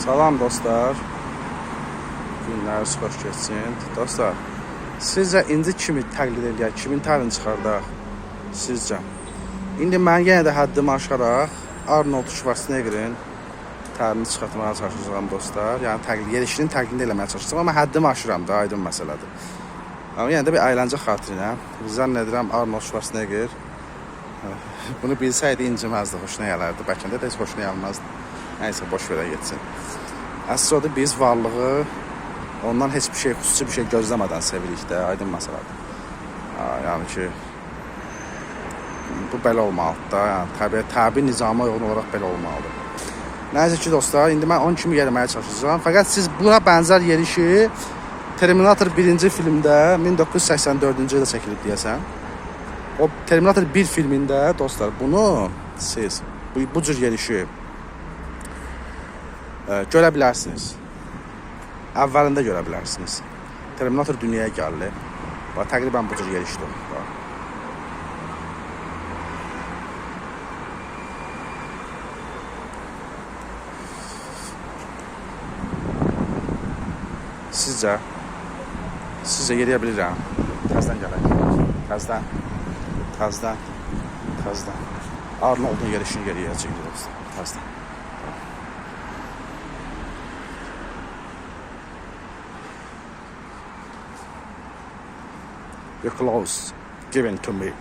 Salam dostlar. Günləriniz xoş keçsin. Dostlar, sizcə indi kimi təqlid edək, kimin tərini çıxardaq? Sizcə? İndi mən yenə də həddimi aşaraq Arnold Schwarzeneggerin tərini çıxartmağa çalışacağım dostlar. Yəni yerişinin təqlidini eləməyə çalışacağım, amma həddimi aşıram da, aydın məsələdir. Amma yenə də bir əyləncə xatirinə zənn edirəm Arnold Schwarzenegger bunu bilsəydi inciməzdi, xoşuna gələrdi. Bəlkə də heç xoşuna gəlməzdi. Nəysə, boş verə getsin. Əsas odur, biz varlığı ondan heç bir şey, xüsusi bir şey gözləmədən sevirik də, aydın məsələdir. Yəni ki, bu belə olmalıdır da, yəni təbii nizama uyğun olaraq belə olmalıdır. Nəysə ki dostlar, indi mən onun kimi yerməyə çalışacağım. Fəqət siz buna bənzər yerişi Terminator 1-ci filmdə 1984-cü ildə çəkilib deyəsən. O Terminator 1 filmində dostlar, bunu siz bu cür yerişi görə bilərsiniz. Əvvəlində görə bilərsiniz. Terminator dünyaya gəldi. Təqribən bu cür yerişdir. Sizcə yeriyə bilirəm. Təzdən gələk. Təzdən. Arnold'un yerişini yeriyəcək. Təzdən. Your clothes given to me.